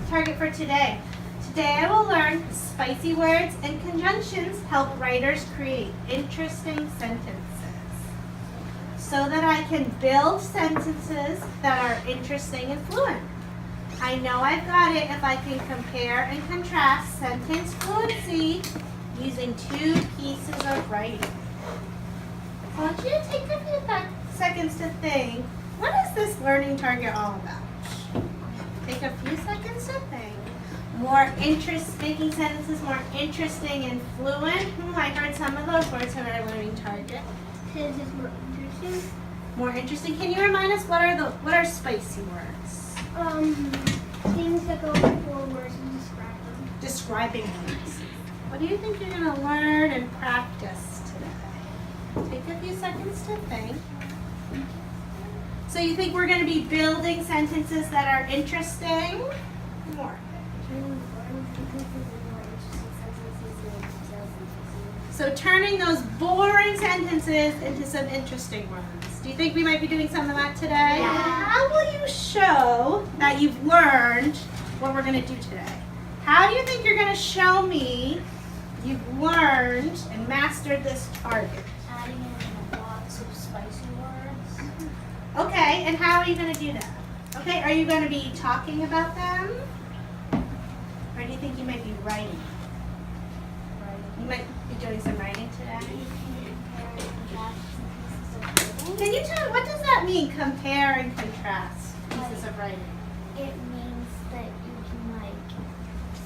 target for today. Today I will learn spicy words and conjunctions help writers create interesting sentences so that I can build sentences that are interesting and fluent. I know I've got it if I can compare and contrast sentence fluency using two pieces of writing. I want you to take a few seconds to think, what is this learning target all about? Take a few seconds to think. Making sentences more interesting and fluent. I heard some of those words in our learning target. Sentences more interesting. More interesting. Can you remind us what are spicy words? Things that go before words and describe them. Describing words. What do you think you're going to learn and practice today? Take a few seconds to think. So you think we're going to be building sentences that are interesting? More. So turning those boring sentences into some interesting ones. Do you think we might be doing some of that today? Yeah. How will you show that you've learned what we're going to do today? How do you think you're going to show me you've learned and mastered this target? Adding in lots of spicy words. Okay, and how are you going to do that? Okay, are you going to be talking about them? Or do you think you might be writing? You might be doing some writing today. Can you tell me, what does that mean, compare and contrast pieces of writing? It means that you can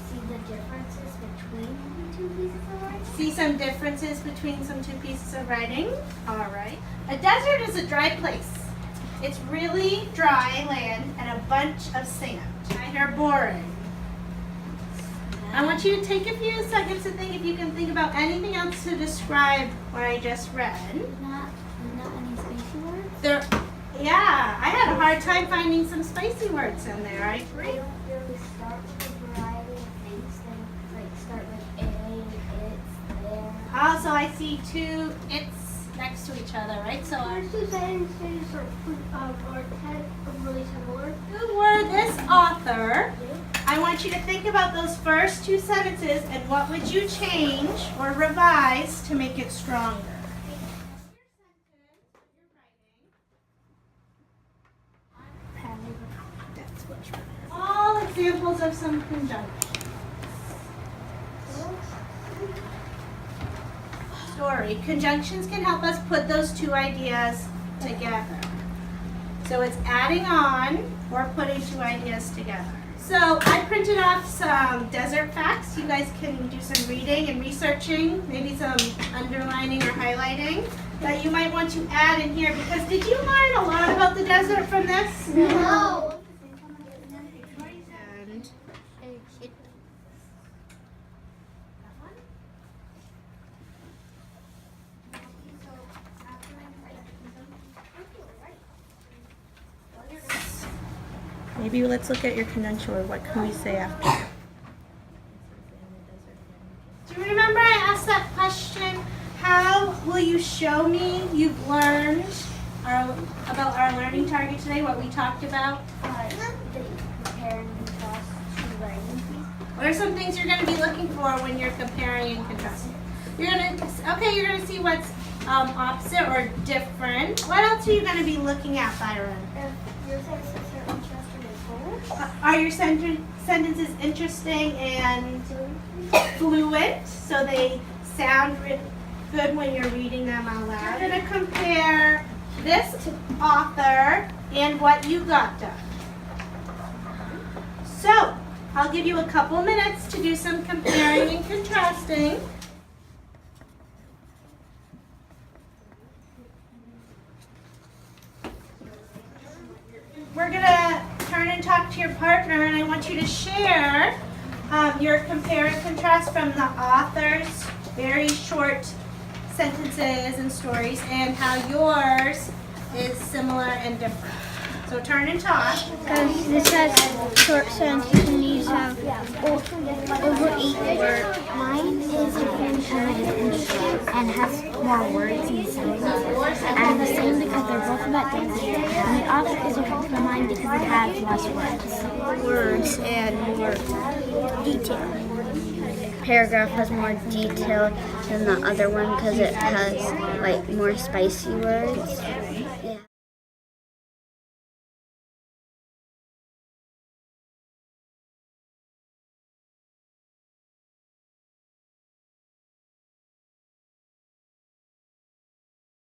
see the differences between the two pieces of writing. See some differences between some two pieces of writing? All right. A desert is a dry place. It's really dry land and a bunch of sand. I hear boring. I want you to take a few seconds to think if you can think about anything else to describe what I just read. Not any spicy words? Yeah, I had a hard time finding some spicy words in there. I agree. They don't really start with a variety of things. They start with a, it's, there. Also, I see two it's next to each other, right? So First two sentences are really similar. good word, this author. I want you to think about those first two sentences and what would you change or revise to make it stronger. All examples of some conjunctions. Story. Conjunctions can help us put those two ideas together. So it's adding on or putting two ideas together. So I printed off some desert facts. You guys can do some reading and researching, maybe some underlining or highlighting that you might want to add in here, because did you learn a lot about the desert from this? No. Maybe let's look at your conjunction word. What can we say after? Do you remember I asked that question? How will you show me you've learned about our learning target today, what we talked about? Compare and contrast two writing. What are some things you're going to be looking for when you're comparing and contrasting? You're going to see what's opposite or different. What else are you going to be looking at, Byron? If your sentences are interesting and fluent. Are your sentences interesting and fluent, so they sound good when you're reading them out loud? You're going to compare this author and what you got done. So, I'll give you a couple minutes to do some comparing and contrasting. We're going to turn and talk to your partner, and I want you to share your compare and contrast from the author's very short sentences and stories and how yours is similar and different. So turn and talk. This has short sentences and these have over 8 words. Mine is different and and has more words and sayings. And the same because they're both about dancing. And the author is a book for mine because it has less words and more detail. Paragraph has more detail than the other one because it has like more spicy words.